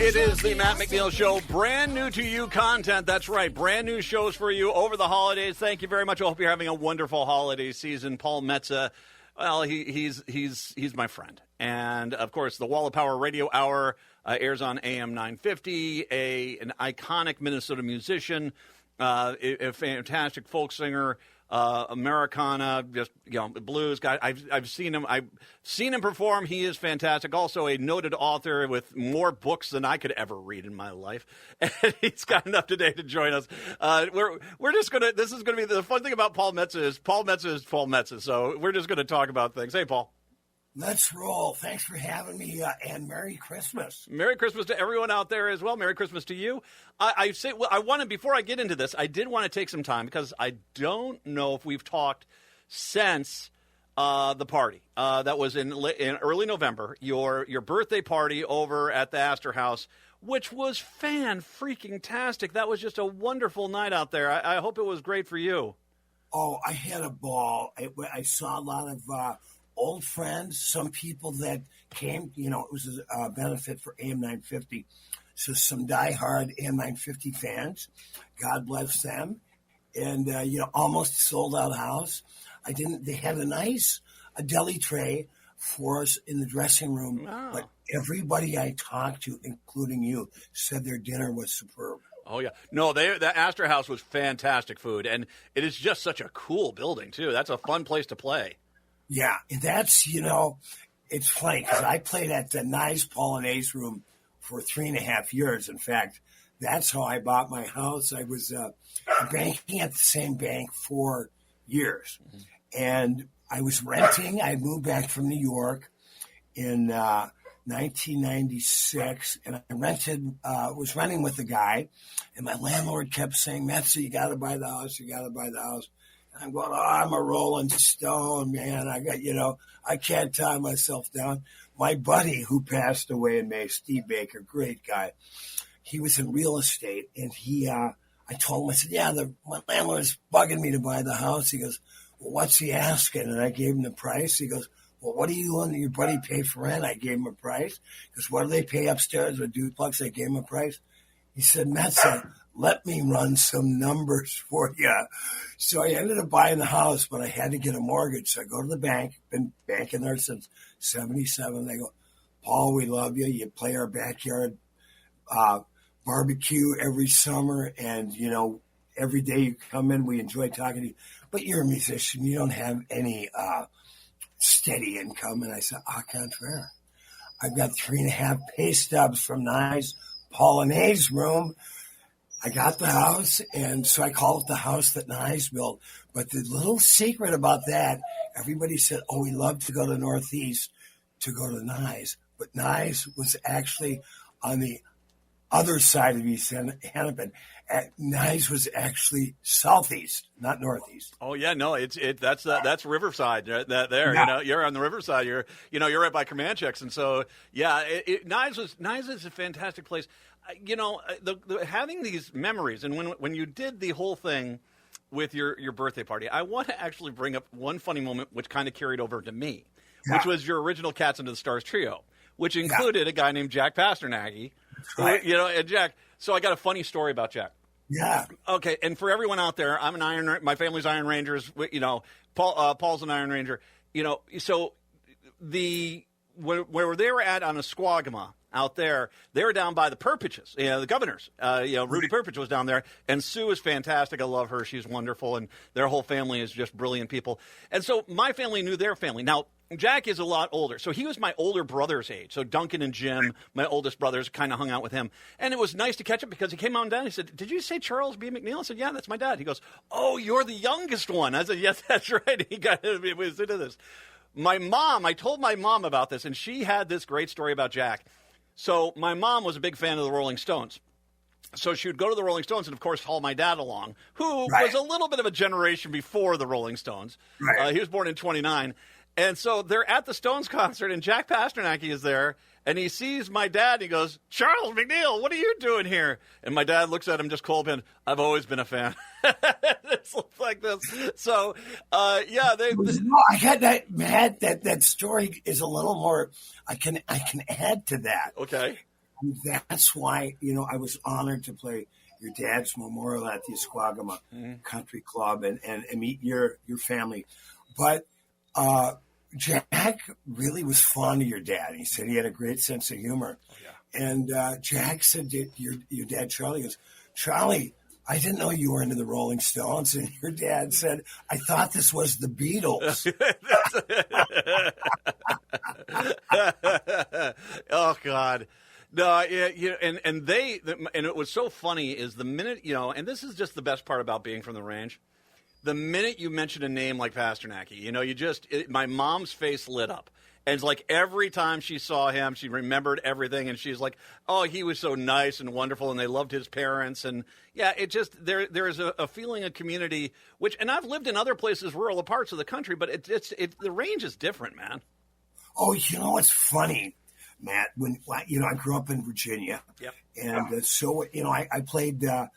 It is the Matt McNeil Show. Brand new to you content. That's right. Brand new shows for you over the holidays. Thank you very much. I hope you're having a wonderful holiday season. Paul Metsa, well, he's my friend. And, of course, the Wall of Power Radio Hour airs on AM 950, an iconic Minnesota musician, a fantastic folk singer, Americana, just blues guy. I've seen him perform. He is fantastic. Also a noted author with more books than I could ever read in my life. And he's got enough today to join us. We're just gonna. This is gonna be the fun thing about Paul Metsa is Paul Metsa. So we're just gonna talk about things. Hey, Paul. Let's roll. Thanks for having me, and Merry Christmas. Merry Christmas to everyone out there as well. Merry Christmas to you. I want to, before I get into this, I did want to take some time because I don't know if we've talked since the party that was in early November, your birthday party over at the Astor House, which was fan-freaking-tastic. That was just a wonderful night out there. I hope it was great for you. Oh, I had a ball. I saw a lot of old friends, some people that came, it was a benefit for AM 950. So some diehard AM 950 fans, God bless them. And, almost sold out house. They had a deli tray for us in the dressing room. Wow. But everybody I talked to, including you, said their dinner was superb. Oh, yeah. No, the Astor House was fantastic food. And it is just such a cool building, too. That's a fun place to play. Yeah, that's, it's funny because I played at the Nice Polonaise Room for 3.5 years. In fact, that's how I bought my house. I was banking at the same bank for years. Mm-hmm. And I was renting. I moved back from New York in 1996, and I was renting with a guy, and my landlord kept saying, Metsa, you got to buy the house, you got to buy the house. I'm going, I'm a rolling stone, man. I can't tie myself down. My buddy who passed away in May, Steve Baker, great guy. He was in real estate, and I told him, I said, my landlord's bugging me to buy the house. He goes, well, what's he asking? And I gave him the price. He goes, well, what do you and your buddy pay for rent? I gave him a price. Because what do they pay upstairs with duplex? I gave him a price. He said, Metsa, let me run some numbers for you. So I ended up buying the house, but I had to get a mortgage. So I go to the bank, been banking there since 77. They go, Paul, we love you. You play our backyard barbecue every summer. And, every day you come in, we enjoy talking to you. But you're a musician. You don't have any steady income. And I said, au contraire. I've got 3.5 pay stubs from Nice Polonaise Room. I got the house, and so I call it the house that Nyes built. But the little secret about that, everybody said, we love to go to Northeast to go to Nyes. But Nyes was actually on the other side of East Hennepin. Nyes was actually southeast, not northeast. Oh yeah, no, that's Riverside there. Yeah. You're on the Riverside. You're right by Comanchex, and so yeah, Nyes is a fantastic place. Having these memories, and when you did the whole thing with your birthday party, I want to actually bring up one funny moment which kind of carried over to me, which was your original Cats Under the Stars trio, which included a guy named Jack Pasternacki. Right. And Jack. So I got a funny story about Jack. Yeah. Okay, and for everyone out there, my family's Iron Rangers. Paul's an Iron Ranger. So where they were at on Esquagama out there, they were down by the Perpiches, the governors. Rudy Perpich was down there, and Sue is fantastic. I love her; she's wonderful, and their whole family is just brilliant people. And so my family knew their family. Now Jack is a lot older, so he was my older brother's age. So Duncan and Jim, my oldest brothers, kind of hung out with him, and it was nice to catch up because he came on down. He said, "Did you say Charles B. McNeil?" I said, "Yeah, that's my dad." He goes, "Oh, you're the youngest one." I said, "Yes, that's right." He was into this. I told my mom about this, and she had this great story about Jack. So my mom was a big fan of the Rolling Stones. So she would go to the Rolling Stones and, of course, haul my dad along, who was a little bit of a generation before the Rolling Stones. Right. He was born in 1929. And so they're at the Stones concert, and Jack Pasternacki is there, and he sees my dad, and he goes, "Charles McNeil, what are you doing here?" And my dad looks at him just cold, and I've always been a fan. It's like this. So, I had that, Matt, that story is a little more, I can add to that. Okay. And that's why, I was honored to play your dad's memorial at the Esquagama Country Club and meet your family. But Jack really was fond of your dad. He said he had a great sense of humor. Oh, yeah. And Jack said to your dad, Charlie, goes, Charlie, I didn't know you were into the Rolling Stones. And your dad said, I thought this was the Beatles. Oh, God. No, yeah, and it was so funny is the minute, and this is just the best part about being from the range. The minute you mention a name like Pasternacki, my mom's face lit up. And it's like every time she saw him, she remembered everything. And she's like, oh, he was so nice and wonderful. And they loved his parents. And yeah, it just, there is a feeling of community, and I've lived in other places, rural parts of the country, but the range is different, man. Oh, what's funny, Matt, when, I grew up in Virginia. Yep. And so, I played a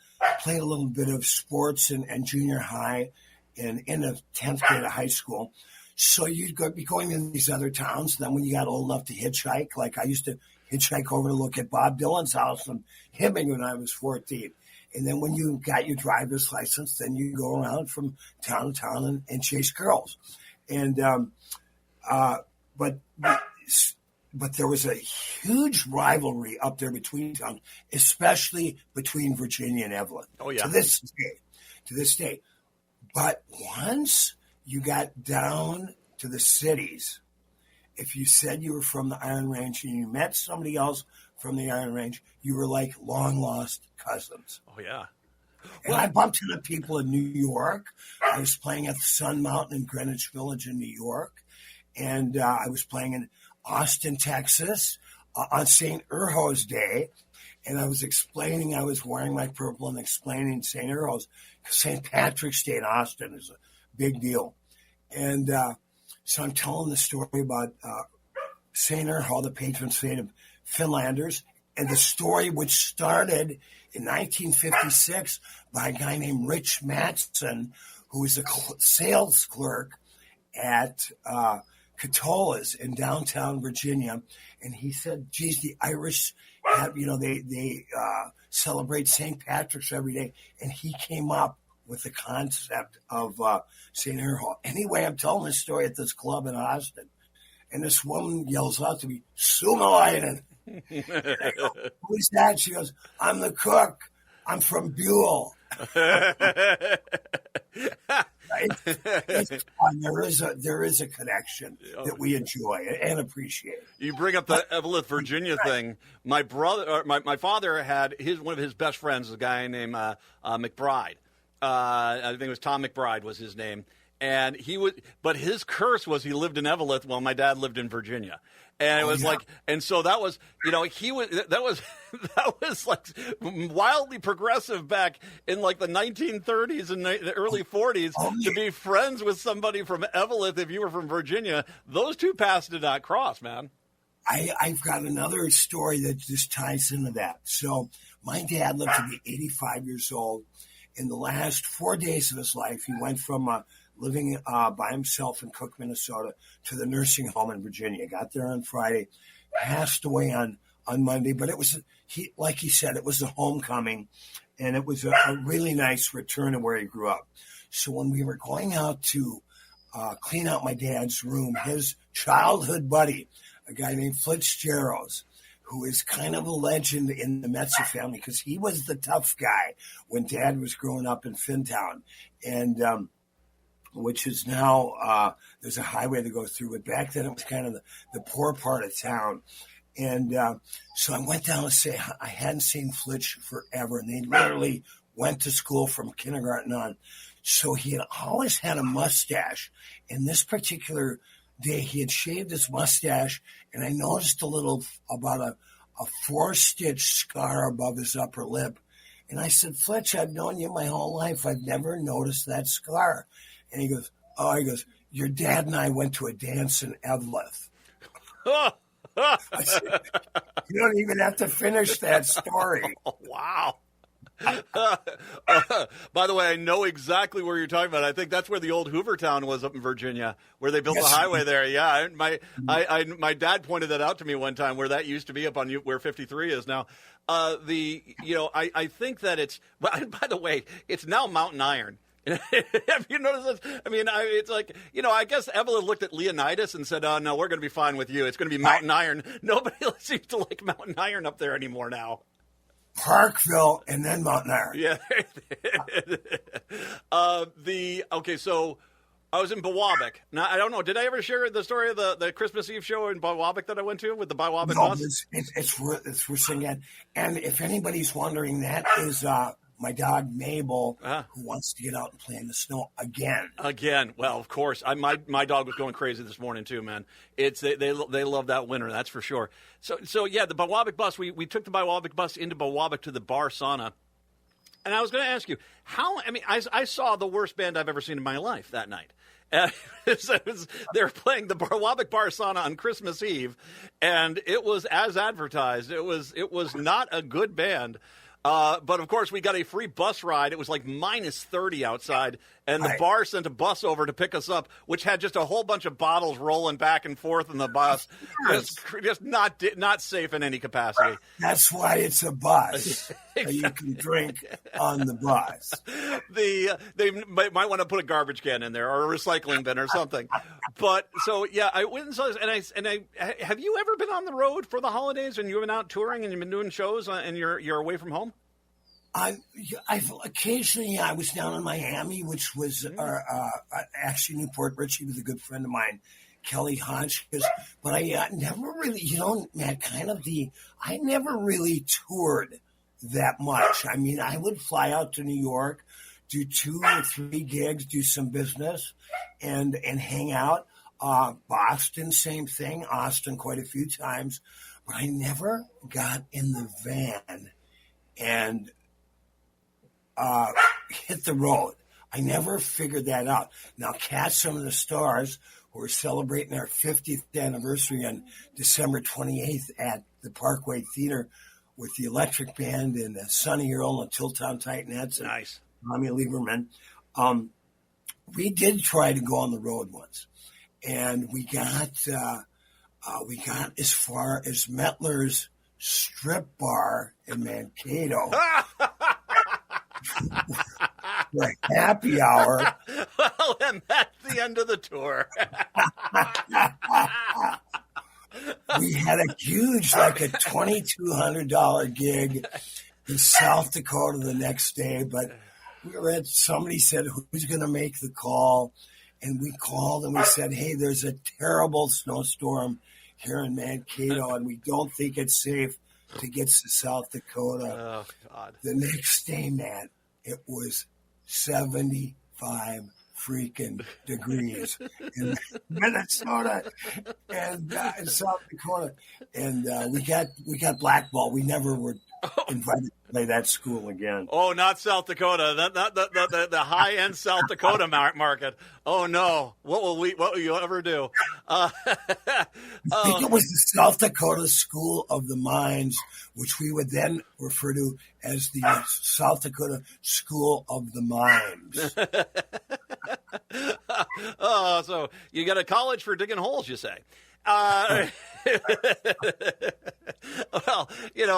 little bit of sports and junior high and in the 10th grade of high school. So you'd be going to these other towns. Then when you got old enough to hitchhike, like I used to hitchhike over to look at Bob Dylan's house in Hibbing when I was 14. And then when you got your driver's license, then you go around from town to town and chase girls. And but there was a huge rivalry up there between towns, especially between Virginia and Evelyn. Oh, yeah. To this day. But once you got down to the cities, if you said you were from the Iron Range and you met somebody else from the Iron Range, you were like long-lost cousins. Oh, yeah. And I bumped into people in New York. I was playing at the Sun Mountain in Greenwich Village in New York. And I was playing in Austin, Texas on St. Urho's Day. And I was explaining, I was wearing my purple and explaining St. Urho's. St. Patrick's Day in Austin is a big deal. And so I'm telling the story about St. Urho, the patron saint of Finlanders, and the story which started in 1956 by a guy named Rich Matson, who was a sales clerk at Catola's in downtown Virginia. And he said, geez, the Irish have, they celebrate St. Patrick's every day. And he came up with the concept of St. Urho. Anyway, I'm telling this story at this club in Austin. And this woman yells out to me, Sumalainen. And I go, who's that? She goes, I'm the cook. I'm from Buell. It's fun. There is a connection that we enjoy and appreciate. You bring up the Evelyn, Virginia thing. My brother, my father had one of his best friends, a guy named McBride. I think it was Tom McBride was his name. And but his curse was he lived in Evelyn while my dad lived in Virginia. And it was and so that was, that was like wildly progressive back in like the 1930s and the early 40s to be friends with somebody from Evelyn if you were from Virginia. Those two paths did not cross, man. I've got another story that just ties into that. So my dad lived to be 85 years old. In the last 4 days of his life, he went from living by himself in Cook, Minnesota, to the nursing home in Virginia. Got there on Friday, passed away on Monday. But it was, like he said, it was a homecoming, and it was a really nice return to where he grew up. So when we were going out to clean out my dad's room, his childhood buddy, a guy named Fitzgerald, who is kind of a legend in the Metsa family because he was the tough guy when Dad was growing up in Finntown, and which is now there's a highway that goes through. But back then it was kind of the poor part of town. And so I went down to say I hadn't seen Flitch forever, and they literally went to school from kindergarten on. So he had always had a mustache. And this particular day, he had shaved his mustache, and I noticed about a 4-stitch scar above his upper lip. And I said, Fletch, I've known you my whole life. I've never noticed that scar. And he goes, your dad and I went to a dance in Evlith. I said, you don't even have to finish that story. Oh, wow. By the way, I know exactly where you're talking about. I think that's where the old Hoovertown was up in Virginia, where they built the highway there. Yeah, my dad pointed that out to me one time, where that used to be up on where 53 is now. I think that it's. By the way, it's now Mountain Iron. Have you noticed this? I mean, it's like, I guess Evelyn looked at Leonidas and said, "Oh no, we're going to be fine with you. It's going to be Mountain Iron." Nobody seems to like Mountain Iron up there anymore now. Parkville and then Mountain Iron. Yeah. So I was in Biwabik. Now, I don't know. Did I ever share the story of the Christmas Eve show in Biwabik that I went to with the Biwabik bus? It's worth saying. And if anybody's wondering, that is my dog Mabel, who wants to get out and play in the snow again. Again. Well, of course. My dog was going crazy this morning too, man. They love that winter, that's for sure. So yeah, the Biwabik bus. We took the Biwabik bus into Biwabik to the bar sauna. And I was going to ask you, I saw the worst band I've ever seen in my life that night. They're playing the Biwabik Bar Sauna on Christmas Eve, and it was as advertised. It was not a good band. But, of course, we got a free bus ride. It was like minus 30 outside, and the bar sent a bus over to pick us up, which had just a whole bunch of bottles rolling back and forth in the bus. Just not safe in any capacity. That's why it's a bus. Exactly. You can drink on the bus. They might want to put a garbage can in there or a recycling bin or something. But, so, yeah, I went and saw this, and I have you ever been on the road for the holidays and you've been out touring and you've been doing shows and you're away from home? I've occasionally, I was down in Miami, which was actually Newport Richie with a good friend of mine, Kelly Hodgkins. But I never really, Matt, I never really toured that much. I mean, I would fly out to New York, do 2 or 3 gigs, do some business, and hang out. Boston, same thing. Austin, quite a few times. But I never got in the van and hit the road. I never figured that out. Now, Catch Some of the Stars, who are celebrating our 50th anniversary on December 28th at the Parkway Theater with the Electric Band and Sonny Earl and the Tiltown Titanettes and nice. Tommy Lieberman. We did try to go on the road once, and we got as far as Metler's Strip Bar in Mankato. For happy hour. Well, and that's the end of the tour. We had a huge, like a $2,200 gig in South Dakota the next day, but somebody said, who's going to make the call? And we called and we said, hey, there's a terrible snowstorm here in Mankato, and we don't think it's safe to get to South Dakota. Oh, God. The next day, Matt, it was 75 freaking degrees in Minnesota and in South Dakota. And we got blackballed. We never were invited to play that school again. Oh, not South Dakota. Not the high end South Dakota market. Oh no! What will you ever do? I think it was the South Dakota School of the Mines, which we would then refer to as the South Dakota School of the Mimes. Oh, so you got a college for digging holes, you say? Well,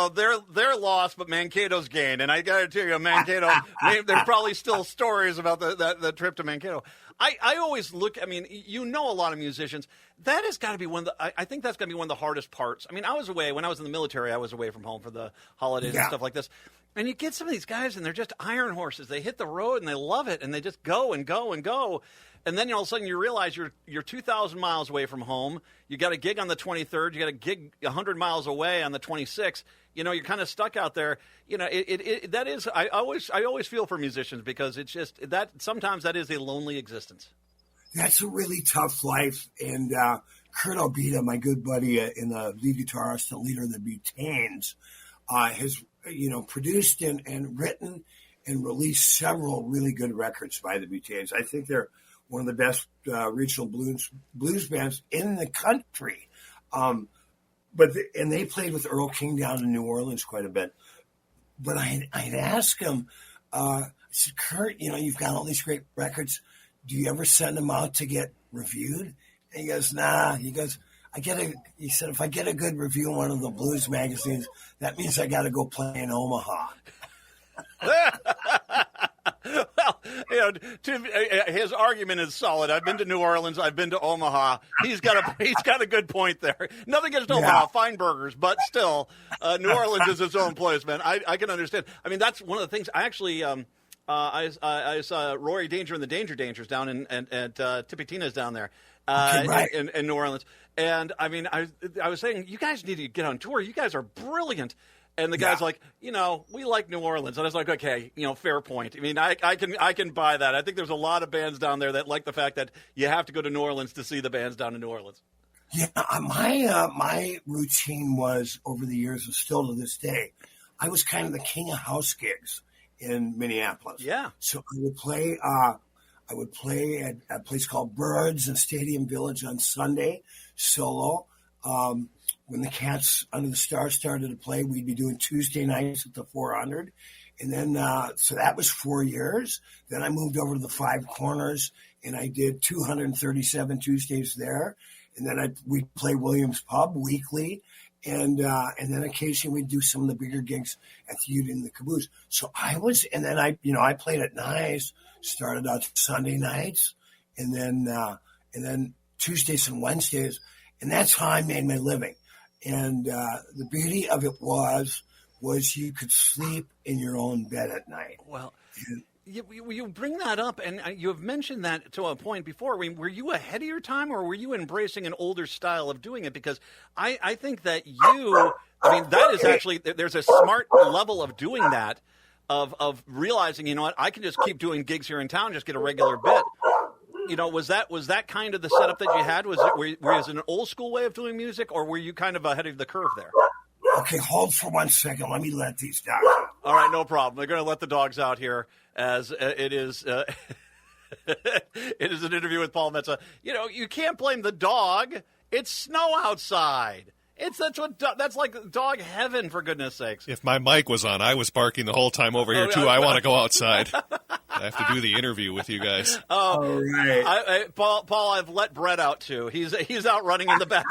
they're lost, but Mankato's gained, and I got to tell you, Mankato. There's probably still stories about the trip to Mankato. I always look. I mean, a lot of musicians. That has got to be one of the. I think that's going to be one of the hardest parts. I mean, I was away when I was in the military. I was away from home for the holidays and stuff like this. And you get some of these guys, and they're just iron horses. They hit the road, and they love it, and they just go and go and go. And then all of a sudden you realize you're 2,000 miles away from home. You got a gig on the 23rd. You got a gig 100 miles away on the 26th. You're kind of stuck out there. That is. I always feel for musicians because it's just that sometimes that is a lonely existence. That's a really tough life. And Kurt Obita, my good buddy and the lead guitarist and leader of the Butanes, has produced and written and released several really good records by the Butanes. I think they're one of the best regional blues bands in the country. And they played with Earl King down in New Orleans quite a bit. but I'd ask him, I said, Kurt, you've got all these great records. Do you ever send them out to get reviewed? And he goes, nah. He goes, he said, if I get a good review in one of the blues magazines, that means I got to go play in Omaha. Well, his argument is solid. I've been to New Orleans. I've been to Omaha. He's got a good point there. Nothing against Omaha, fine burgers, but still, New Orleans is its own place, man. I can understand. I mean, that's one of the things. I actually, I saw Rory Danger and the Danger Dangers down at Tippy Tina's down there in New Orleans. And I mean, I was saying, you guys need to get on tour. You guys are brilliant. And the guy's like, we like New Orleans. And I was like, okay, fair point. I mean, I can buy that. I think there's a lot of bands down there that like the fact that you have to go to New Orleans to see the bands down in New Orleans. Yeah, my routine was, over the years and still to this day, I was kind of the king of house gigs in Minneapolis. Yeah. So I would play at a place called Birds in Stadium Village on Sunday, solo. When the Cats Under the Stars started to play, we'd be doing Tuesday nights at the 400. And then, so that was 4 years. Then I moved over to the Five Corners, and I did 237 Tuesdays there. And then we'd play Williams Pub weekly. And then occasionally we'd do some of the bigger gigs at the Ute and the Caboose. So I played at Nice, started out Sunday nights, and then Tuesdays and Wednesdays. And that's how I made my living. And the beauty of it was you could sleep in your own bed at night. Well, you bring that up, and you have mentioned that to a point before. I mean, were you ahead of your time, or were you embracing an older style of doing it? Because I think that that is actually, there's a smart level of doing that, of realizing, I can just keep doing gigs here in town, just get a regular bit. Was that kind of the setup that you had? Was it an old school way of doing music, or were you kind of ahead of the curve there? Okay, hold for 1 second. Let me let these dogs out. All right, no problem. They're going to let the dogs out here, as it is. It is an interview with Paul Metsa. You can't blame the dog. It's snow outside. That's like dog heaven, for goodness sakes. If my mic was on, I was barking the whole time over here too. I want to go outside. I have to do the interview with you guys. Oh, all right. Paul, I've let Brett out too. He's out running in the back.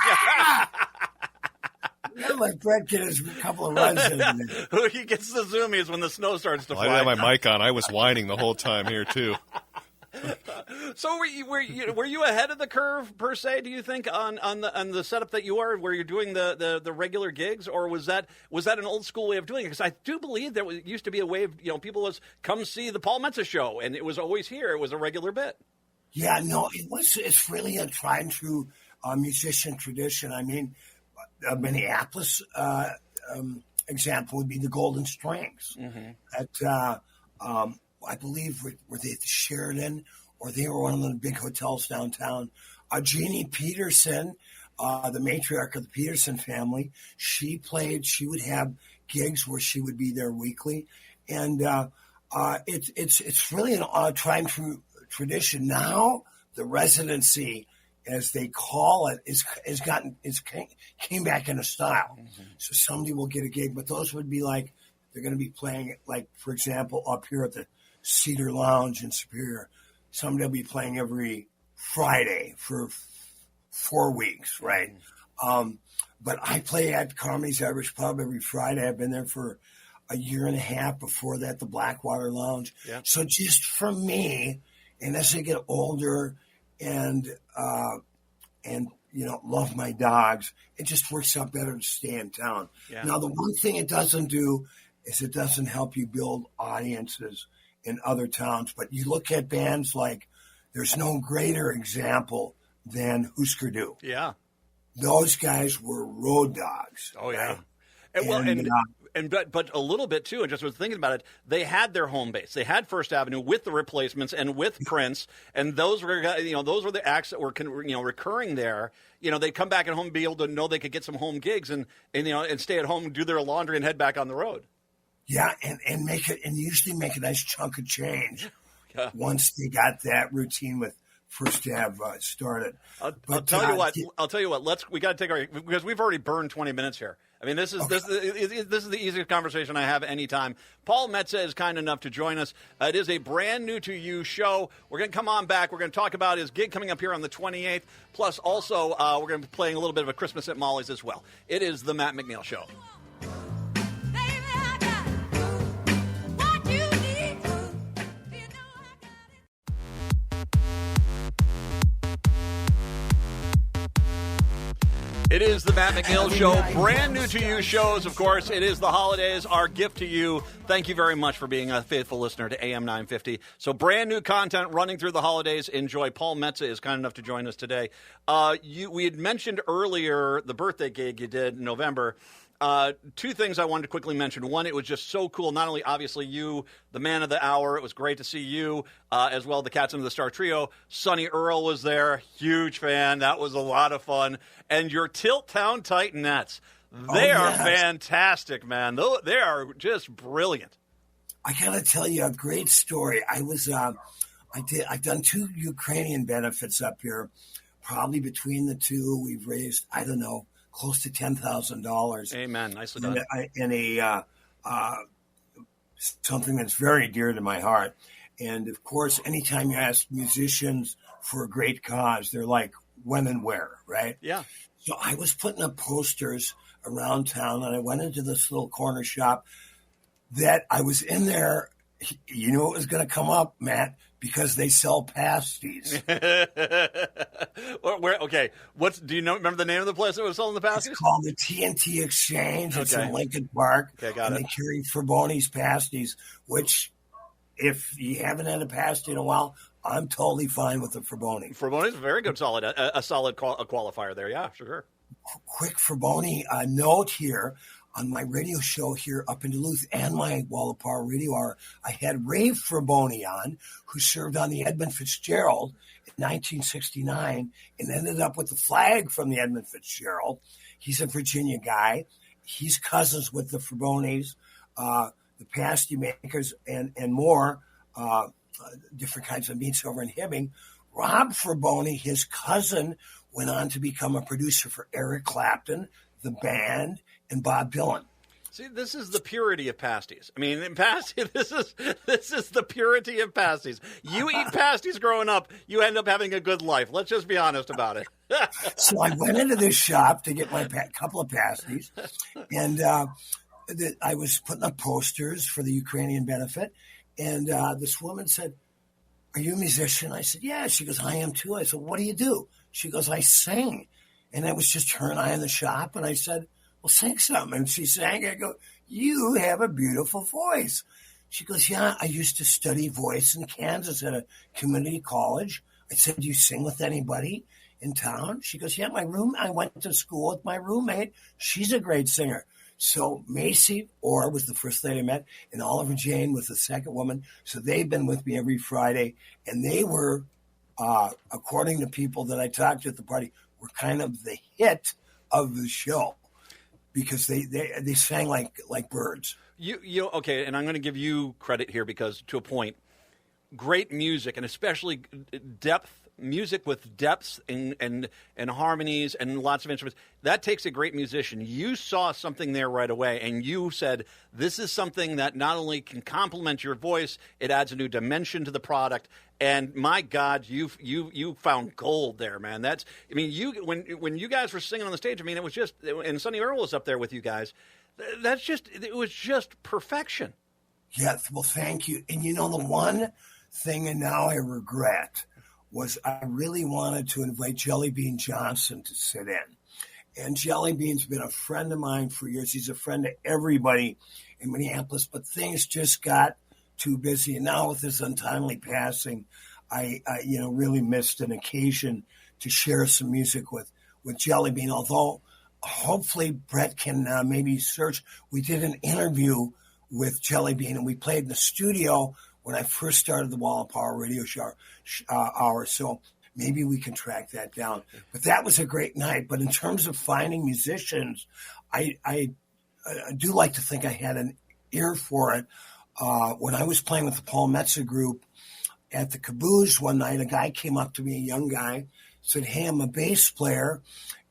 Like Brett gets a couple of runs in there. He gets the zoomies when the snow starts to fly. I didn't have my mic on. I was whining the whole time here too. So were you ahead of the curve per se? Do you think on the setup that you are, where you're doing the regular gigs, or was that an old school way of doing it? Because I do believe there used to be a way of people was come see the Paul Metsa show, and it was always here. It was a regular bit. Yeah, no, it's really a tried and true musician tradition. I mean, a Minneapolis example would be the Golden Strings. Mm-hmm. I believe were they at the Sheridan, or they were one of the big hotels downtown. Jeannie Peterson, the matriarch of the Peterson family, she would have gigs where she would be there weekly. And it's really an tried and true tradition. Now the residency, as they call it, came back into style. Mm-hmm. So somebody will get a gig, but those would be like, they're going to be playing, like, for example, up here at the Cedar Lounge in Superior. Somebody will be playing every Friday for 4 weeks, right? Mm-hmm. But I play at Carmy's Irish Pub every Friday. I've been there for a year and a half. Before that, the Blackwater Lounge. Yeah. So just for me, and as I get older and love my dogs, it just works out better to stay in town. Yeah. Now, the one thing it doesn't do is it doesn't help you build audiences in other towns. But you look at bands like, there's no greater example than Husker Du. Yeah. Those guys were road dogs. Oh, yeah. Right? But a little bit too, and just was thinking about it, they had their home base. They had First Avenue with the Replacements and with Prince, and those were the acts that were recurring there. They'd come back at home and be able to know they could get some home gigs and stay at home and do their laundry and head back on the road. Yeah, and usually make a nice chunk of change. Yeah. Once they got that routine with first to have started. I'll tell you what. We got to take because we've already burned 20 minutes here. I mean, this is the easiest conversation I have anytime. Paul Metsa is kind enough to join us. It is a brand new to you show. We're going to come on back. We're going to talk about his gig coming up here on the 28th. Plus, also, we're going to be playing a little bit of a Christmas at Molly's as well. It is the Matt McNeil Show. It is the Matt McNeil Show. Brand new to you shows, of course. It is the holidays. Our gift to you. Thank you very much for being a faithful listener to AM 950. So brand new content running through the holidays. Enjoy. Paul Metsa is kind enough to join us today. We had mentioned earlier the birthday gig you did in November. Two things I wanted to quickly mention. One, it was just so cool. Not only, obviously, you, the man of the hour. It was great to see you, as well, the Cats Under the Star Trio. Sonny Earl was there. Huge fan. That was a lot of fun. And your Tilt Town Titanettes. They are fantastic, man. They are just brilliant. I got to tell you a great story. I've done 2 Ukrainian benefits up here. Probably between the two, we've raised, I don't know, close to $10,000. Amen. Nicely done. In something that's very dear to my heart. And of course, anytime you ask musicians for a great cause, they're like, when and where, right? Yeah. So I was putting up posters around town, and I went into this little corner shop that I was in there. You knew it was going to come up, Matt, because they sell pasties. Okay. Do you remember the name of the place that was selling the pasties? It's called the TNT Exchange. It's in Lincoln Park. Okay, got it. They carry Fraboni's pasties, which, if you haven't had a pasty in a while, I'm totally fine with the Fraboni. Fraboni's a very good, a solid qualifier there. Yeah, sure. Quick Fraboni note here. On my radio show here up in Duluth and my Wallapar radio hour, I had Ray Fraboni on, who served on the Edmund Fitzgerald in 1969 and ended up with the flag from the Edmund Fitzgerald. He's a Virginia guy. He's cousins with the Frabonis, the pasty makers, and more, different kinds of meats over in Hibbing. Rob Fraboni, his cousin, went on to become a producer for Eric Clapton, the band, and Bob Dylan. See, this is the purity of pasties. I mean, this is the purity of pasties. You eat pasties growing up, you end up having a good life. Let's just be honest about it. So I went into this shop to get my couple of pasties, and I was putting up posters for the Ukrainian benefit, and this woman said, "Are you a musician?" I said, "Yeah." She goes, "I am too." I said, "What do you do?" She goes, "I sing." And it was just her and I in the shop, and I said, "Well, sing something." And she sang. I go, "You have a beautiful voice." She goes, "Yeah, I used to study voice in Kansas at a community college." I said, "Do you sing with anybody in town?" She goes, "Yeah, I went to school with my roommate. She's a great singer." So Macy Orr was the first lady I met, and Oliver Jane was the second woman. So they've been with me every Friday, and they were, according to people that I talked to at the party, were kind of the hit of the show because they sang like birds. You okay? And I'm going to give you credit here because, to a point, great music and especially music with depths and harmonies and lots of instruments. That takes a great musician. You saw something there right away, and you said, "This is something that not only can complement your voice, it adds a new dimension to the product." And my God, you found gold there, man. When you guys were singing on the stage, I mean, it was just, and Sonny Earl was up there with you guys. It was just perfection. Yes, well, thank you. And the one thing, and now I regret, was I really wanted to invite Jelly Bean Johnson to sit in. And Jelly Bean's been a friend of mine for years. He's a friend to everybody in Minneapolis, but things just got too busy. And now with his untimely passing, I really missed an occasion to share some music with Jelly Bean. Although hopefully Brett can maybe search. We did an interview with Jelly Bean, and we played in the studio when I first started the Wallapar radio show hour. So maybe we can track that down. But that was a great night. But in terms of finding musicians, I do like to think I had an ear for it. When I was playing with the Paul Metsa group at the Caboose one night, a guy came up to me, a young guy, said, "Hey, I'm a bass player,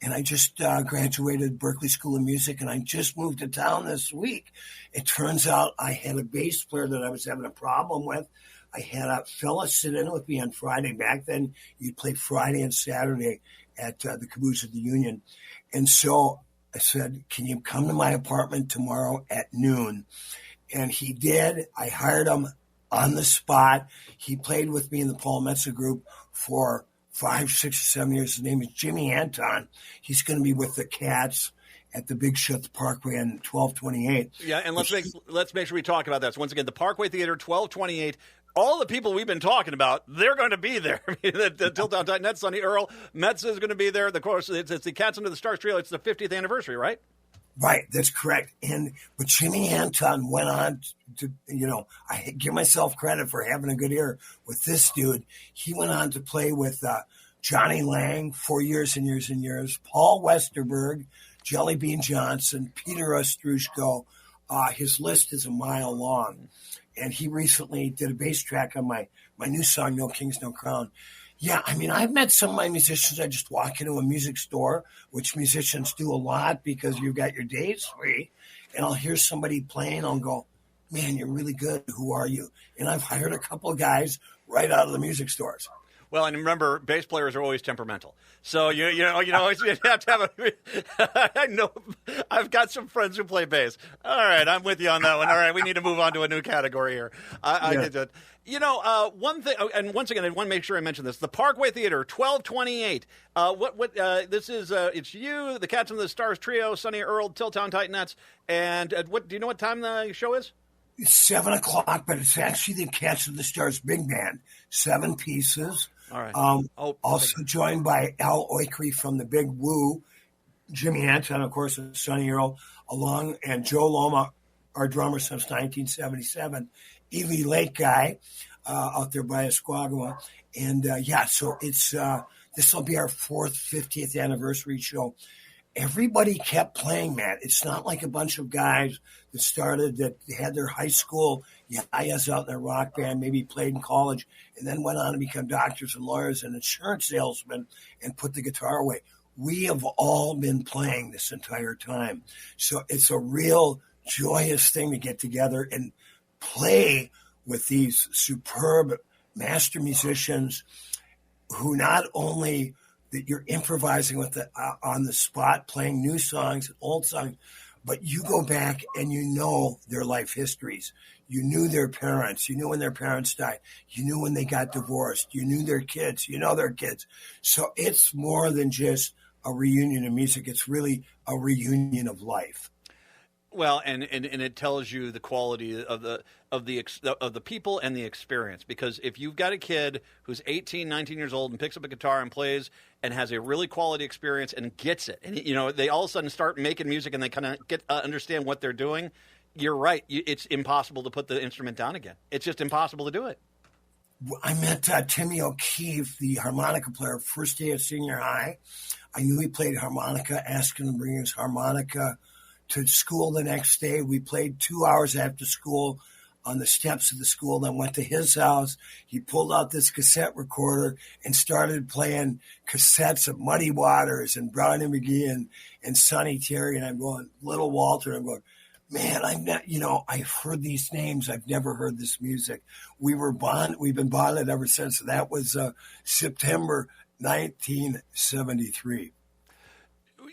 and I just graduated Berklee School of Music, and I just moved to town this week." It turns out I had a bass player that I was having a problem with. I had a fella sit in with me on Friday. Back then, you'd play Friday and Saturday at the Caboose of the Union. And so I said, "Can you come to my apartment tomorrow at noon?" And he did. I hired him on the spot. He played with me in the Paul Metsa group for 5, 6, 7 years. His name is Jimmy Anton. He's going to be with the Cats at the Big Show at the Parkway on 1228. Yeah, and let's make sure we talk about that. So once again, the Parkway Theater, 1228. All the people we've been talking about, they're going to be there. The Tilt-Down Titanette, Sonny Earl, Metsa is going to be there. Of course, it's the Cats Under the Stars trio. It's the 50th anniversary, right? Right, that's correct. But Jimmy Anton went on to, I give myself credit for having a good ear with this dude. He went on to play with Johnny Lang for years and years and years, Paul Westerberg, Jelly Bean Johnson, Peter Ostrushko. His list is a mile long. And he recently did a bass track on my new song, No Kings, No Crown. Yeah, I mean, I've met some of my musicians. I just walk into a music store, which musicians do a lot because you've got your days free, and I'll hear somebody playing. I'll go, "Man, you're really good. Who are you?" And I've hired a couple of guys right out of the music stores. Well, and remember, bass players are always temperamental. So you always have to have a. I know, I've got some friends who play bass. All right, I'm with you on that one. All right, we need to move on to a new category here. I get that. One thing, and once again, I want to make sure I mention this: the Parkway Theater, 1228. This is? It's you, the Cats Under the Stars trio, Sonny Earl, Tilt-Down Titanettes, and what? Do you know what time the show is? It's 7 o'clock, but it's actually the Cats Under the Stars big band, 7 pieces. All right. Also joined by Al Oikri from the Big Woo, Jimmy Anton, of course, and Sonny Earl, and Joe Loma, our drummer since 1977, Evie Lake guy out there by Esquagua. And so it's this will be our 4th, 50th anniversary show. Everybody kept playing, Matt. It's not like a bunch of guys that started that had their high school yayas out in their rock band, maybe played in college, and then went on to become doctors and lawyers and insurance salesmen and put the guitar away. We have all been playing this entire time. So it's a real joyous thing to get together and play with these superb master musicians who not only that you're improvising with on the spot, playing new songs and old songs, but you go back and you know their life histories. You knew their parents. You knew when their parents died. You knew when they got divorced. You knew their kids. You know their kids. So it's more than just a reunion of music. It's really a reunion of life. Well, and it tells you the quality of the people and the experience. Because if you've got a kid who's 18, 19 years old and picks up a guitar and plays and has a really quality experience and gets it, and they all of a sudden start making music and they kind of get understand what they're doing. You're right. It's impossible to put the instrument down again. It's just impossible to do it. I met Timmy O'Keefe, the harmonica player, first day of senior high. I knew he played harmonica, asked him to bring his harmonica to school the next day. We played 2 hours after school on the steps of the school, then went to his house. He pulled out this cassette recorder and started playing cassettes of Muddy Waters and Brownie McGee and Sonny Terry. And I'm going, Little Walter. And I'm going, man, I've heard these names. I've never heard this music. We've been bonded ever since. That was September 1973.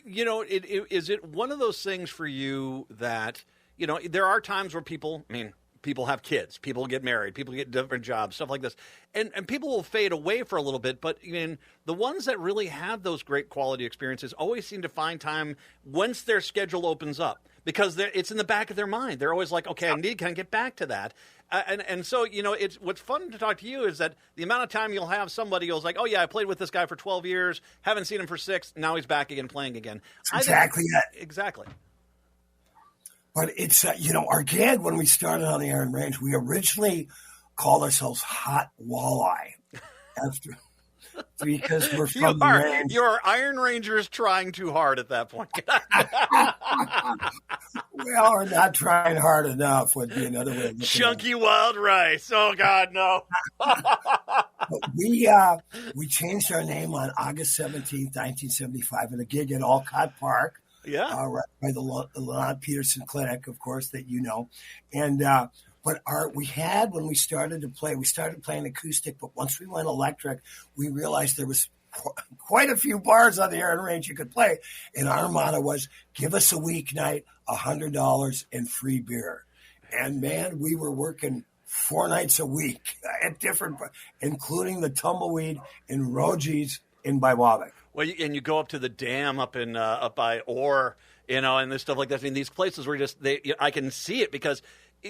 Is it one of those things for you that, there are times where people have kids, people get married, people get different jobs, stuff like this, and people will fade away for a little bit, but the ones that really have those great quality experiences always seem to find time once their schedule opens up, because it's in the back of their mind. They're always like, okay, I need to kind of get back to that. So it's what's fun to talk to you is that the amount of time you'll have somebody who's like, oh yeah, I played with this guy for 12 years, haven't seen him for 6, now he's back again playing again. Exactly that. Exactly. But it's, our gag when we started on the Iron Range, we originally called ourselves Hot Walleye because we're from the range. You're Iron Rangers trying too hard at that point. Well, or not trying hard enough would be another way of looking at it. Chunky wild rice. Oh, God, no. We changed our name on August 17th, 1975 at a gig at Alcott Park. Yeah. Right by the Lamont Peterson Clinic, of course, that you know. And but when we started playing acoustic, but once we went electric, we realized there was quite a few bars on the Iron Range you could play. And our motto was, give us a weeknight, $100 and free beer. And man, we were working 4 nights a week at different, including the Tumbleweed in Rogies in Biwabic. Well, and you go up to the dam up by Orr, and there's stuff like that. I mean, these places were I can see it because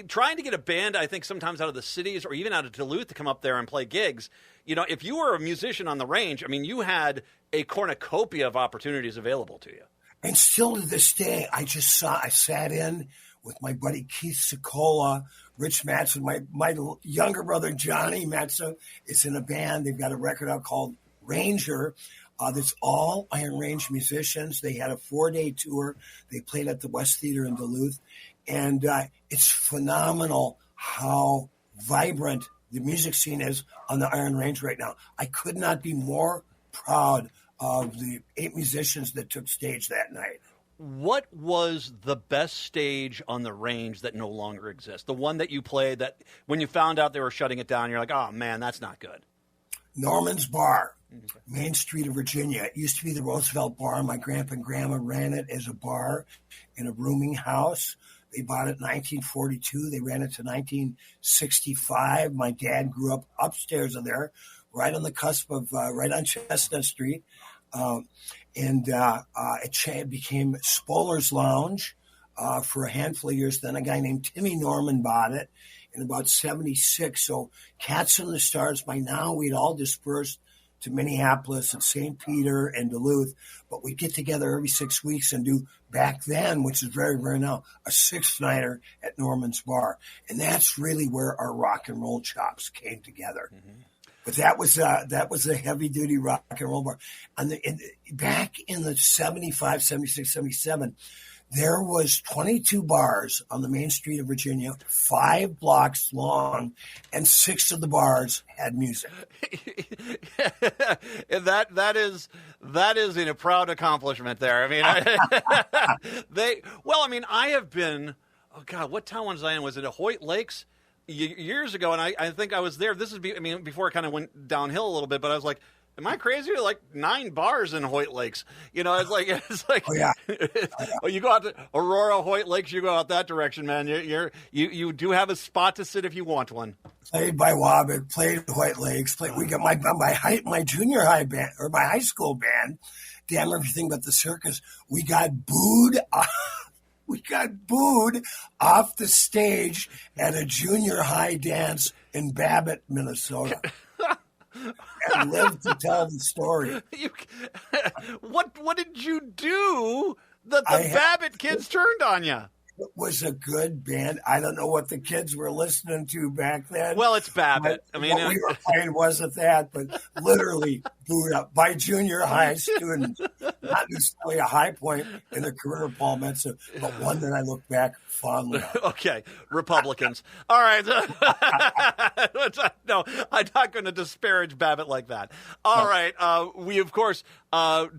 trying to get a band, I think sometimes out of the cities or even out of Duluth to come up there and play gigs, if you were a musician on the range, I mean, you had a cornucopia of opportunities available to you. And still to this day, I sat in with my buddy Keith Sikola, Rich Metsa, my younger brother Johnny Metsa is in a band. They've got a record out called Ranger. That's all Iron Range musicians. They had a 4-day tour. They played at the West Theater in Duluth. And it's phenomenal how vibrant the music scene is on the Iron Range right now. I could not be more proud of the 8 musicians that took stage that night. What was the best stage on the range that no longer exists? The one that you played that when you found out they were shutting it down, you're like, oh, man, that's not good. Norman's Bar, Main Street of Virginia. It used to be the Roosevelt Bar. My grandpa and grandma ran it as a bar in a rooming house. They bought it in 1942. They ran it to 1965. My dad grew up upstairs of there, right on the cusp of, right on Chestnut Street. It became Spoler's Lounge for a handful of years. Then a guy named Timmy Norman bought it in about 76. So Cats and the Stars, by now we'd all dispersed to Minneapolis and St. Peter and Duluth, but we'd get together every 6 weeks and do, back then, which is very rare now, a 6-nighter at Norman's Bar. And that's really where our rock and roll chops came together. Mm-hmm. But that was a heavy-duty rock and roll bar. Back in the 75, 76, 77, there was 22 bars on the main street of Virginia, 5 blocks long, and 6 of the bars had music. that is a proud accomplishment there. I mean, I have been. Oh God, what town was I in? Was it Hoyt Lakes years ago? And I think I was there. Before it kind of went downhill a little bit, but I was like, am I crazy? Like 9 bars in Hoyt Lakes. It's like, oh, yeah. Well, you go out to Aurora, Hoyt Lakes, you go out that direction, man. You do have a spot to sit if you want one. Played by Waback, played Hoyt Lakes, we got my junior high band or my high school band, Damn Everything But the Circus. We got booed. We got booed off the stage at a junior high dance in Babbitt, Minnesota. And lived to tell the story. What did you do that the Babbitt kids turned on you? It was a good band. I don't know what the kids were listening to back then. Well, it's Babbitt. What we were playing wasn't that, but literally booed up by junior high students. Not necessarily a high point in the career of Paul Metsa, but one that I look back fondly on. Okay, Republicans. All right. No, I'm not going to disparage Babbitt like that. All right. We, of course,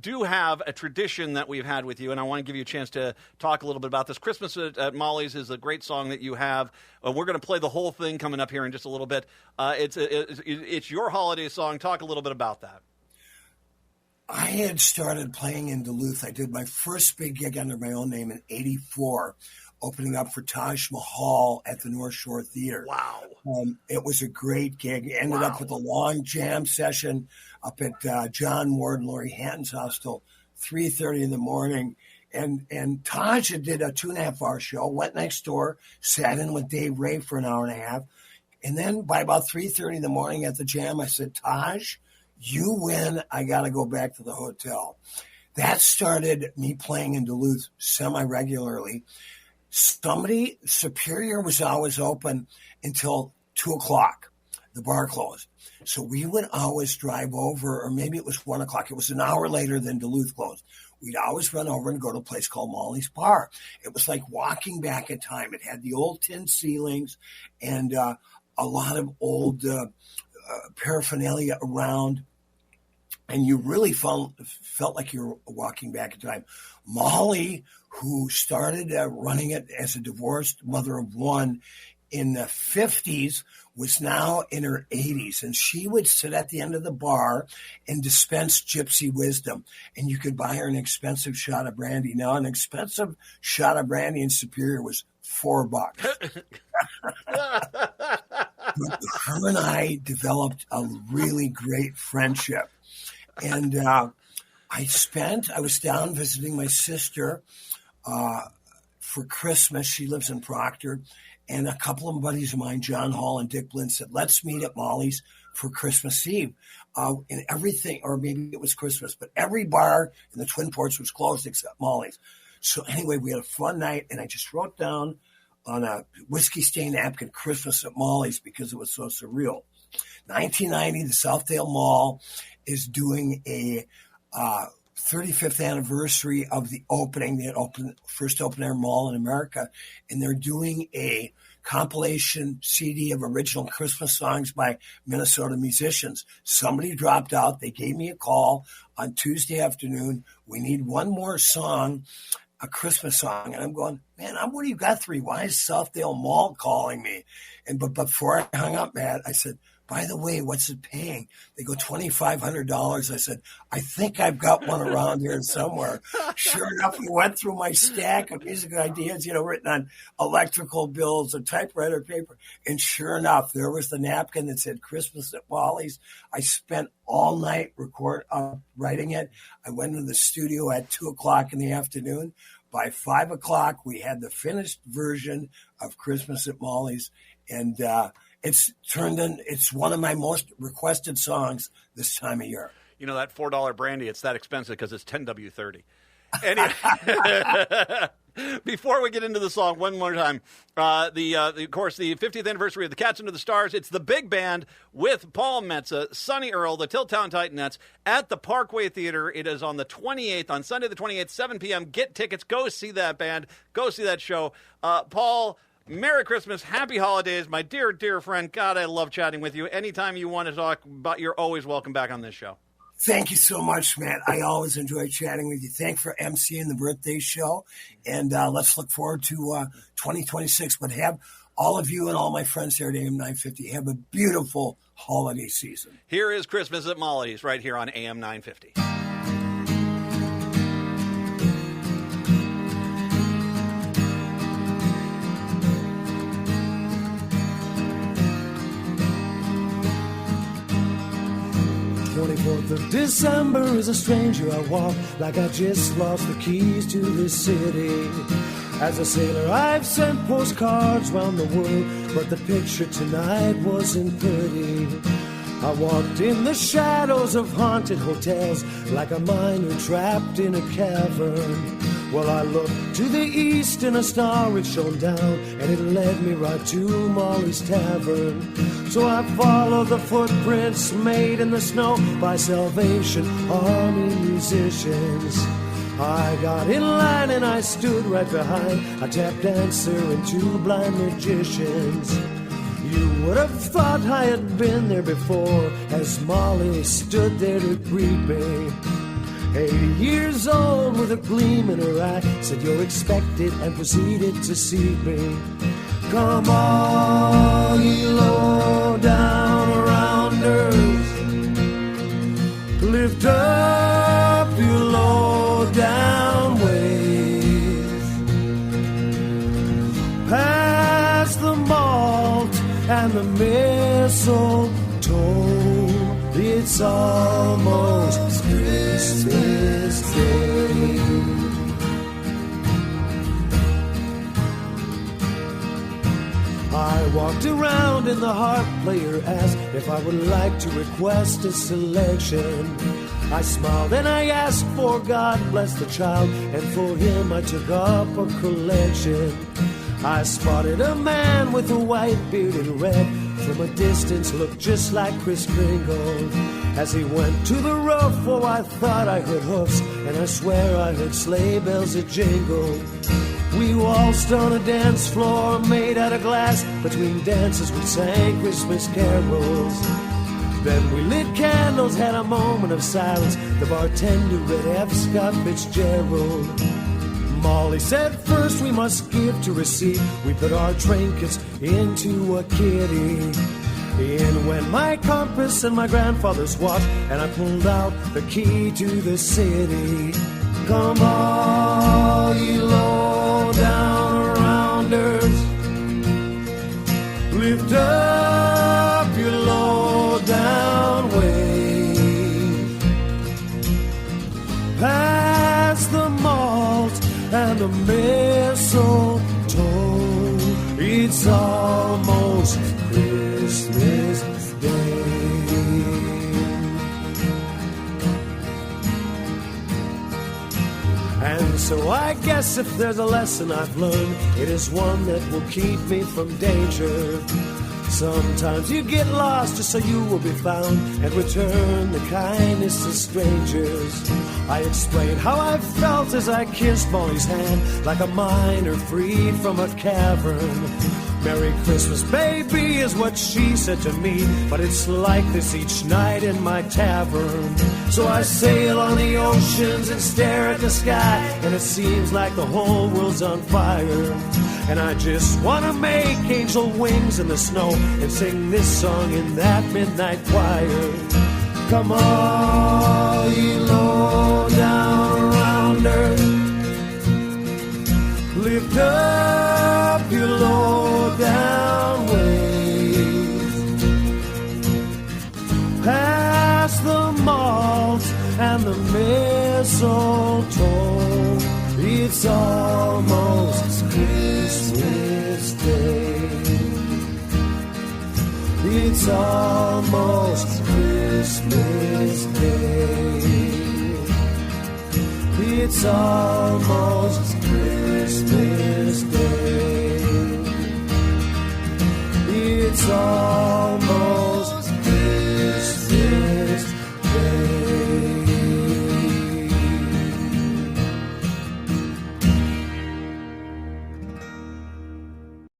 do have a tradition that we've had with you, and I want to give you a chance to talk a little bit about this. Christmas at Molly's is a great song that you have. We're going to play the whole thing coming up here in just a little bit. It's your holiday song. Talk a little bit about that. I had started playing in Duluth. I did my first big gig under my own name in '84, opening up for Taj Mahal at the North Shore Theater. Wow. It was a great gig. It ended up with a long jam session up at John Ward and Laurie Hatton's house till 3:30 in the morning. And Taj did a 2.5-hour show, went next door, sat in with Dave Ray for an hour and a half. And then by about 3:30 in the morning at the jam, I said, Taj, you win. I got to go back to the hotel. That started me playing in Duluth semi-regularly. Superior was always open until 2 o'clock. the bar closed. So we would always drive over, or maybe it was 1 o'clock. It was an hour later than Duluth closed. We'd always run over and go to a place called Molly's Bar. It was like walking back in time. It had the old tin ceilings and a lot of old paraphernalia around. And you really felt like you were walking back in time. Molly, who started running it as a divorced mother of one in the 50s, was now in her 80s. And she would sit at the end of the bar and dispense gypsy wisdom. And you could buy her an expensive shot of brandy. Now, an expensive shot of brandy in Superior was $4. Her and I developed a really great friendship. And I was down visiting my sister for Christmas. She lives in Proctor. And a couple of buddies of mine, John Hall and Dick Blinn, said, let's meet at Molly's for Christmas Eve. And everything, or maybe it was Christmas, but every bar in the Twin Ports was closed except Molly's. So anyway, we had a fun night, and I just wrote down on a whiskey-stained napkin, Christmas at Molly's, because it was so surreal. 1990, the Southdale Mall is doing a 35th anniversary of the opening. They had first open-air mall in America, and they're doing a compilation CD of original Christmas songs by Minnesota musicians. Somebody dropped out. They gave me a call on Tuesday afternoon. We need one more song, a Christmas song. And I'm going, man, I'm Woody Guthrie. Why is Southdale Mall calling me? But before I hung up, Matt, I said, by the way, what's it paying? They go, $2,500. I said, I think I've got one around here somewhere. Sure enough, we went through my stack of music ideas, written on electrical bills and typewriter paper. And sure enough, there was the napkin that said Christmas at Molly's. I spent all night writing it. I went into the studio at 2 o'clock in the afternoon. By 5 o'clock, we had the finished version of Christmas at Molly's. And it's one of my most requested songs this time of year. That $4 brandy, it's that expensive because it's 10W30. Anyway, before we get into the song one more time, of course, the 50th anniversary of the Cats Under the Stars. It's the big band with Paul Metsa, Sonny Earl, the Tilltown Titanettes at the Parkway Theater. It is on the 28th, on Sunday the 28th, 7 p.m. Get tickets. Go see that band. Go see that show. Paul, Merry Christmas, Happy Holidays, my dear, dear friend. God, I love chatting with you. Anytime you want to talk about, you're always welcome back on this show. Thank you so much, Matt. I always enjoy chatting with you. Thanks for emceeing the birthday show, and let's look forward to 2026. But have all of you and all my friends here at AM 950 have a beautiful holiday season. Here is Christmas at Molly's right here on AM 950. 24th of December is a stranger I walk like I just lost the keys to this city. As a sailor I've sent postcards round the world, but the picture tonight wasn't pretty. I walked in the shadows of haunted hotels like a miner trapped in a cavern. Well, I looked to the east and a star it shone down, and it led me right to Molly's Tavern. So I followed the footprints made in the snow by Salvation Army musicians. I got in line and I stood right behind a tap dancer and two blind magicians. You would have thought I had been there before as Molly stood there to greet me. 80 years old with a gleam in her eye, said you're expected and proceeded to see me. Come on, ye low down rounders, lift up your low down ways. Pass the malt and the mistletoe, it's almost Christmas Day. I walked around and the harp player asked if I would like to request a selection. I smiled and I asked for God bless the child, and for him I took up a collection. I spotted a man with a white beard and red from a distance looked just like Kris Kringle. As he went to the roof, oh, I thought I heard hoofs, and I swear I heard sleigh bells that jingle. We waltzed on a dance floor made out of glass. Between dances we sang Christmas carols. Then we lit candles, had a moment of silence. The bartender read F. Scott Fitzgerald. Molly said first we must give to receive. We put our trinkets into a kitty. In went my compass and my grandfather's watch, and I pulled out the key to the city. Come all ye low down rounders, lift up your low down wave. Pass the malt and the mistletoe. It's almost Christmas Day. And so I guess if there's a lesson I've learned, it is one that will keep me from danger. Sometimes you get lost just so you will be found, and return the kindness to strangers. I explained how I felt as I kissed Molly's hand, like a miner freed from a cavern. Merry Christmas, baby, is what she said to me, but it's like this each night in my tavern. So I sail on the oceans and stare at the sky, and it seems like the whole world's on fire. And I just want to make angel wings in the snow and sing this song in that midnight choir. Come all ye low down rounders, lift up your low down waves. Pass the malt and the mistletoe. It's almost Christmas Day. It's almost Christmas Day. It's almost Christmas Day. It's almost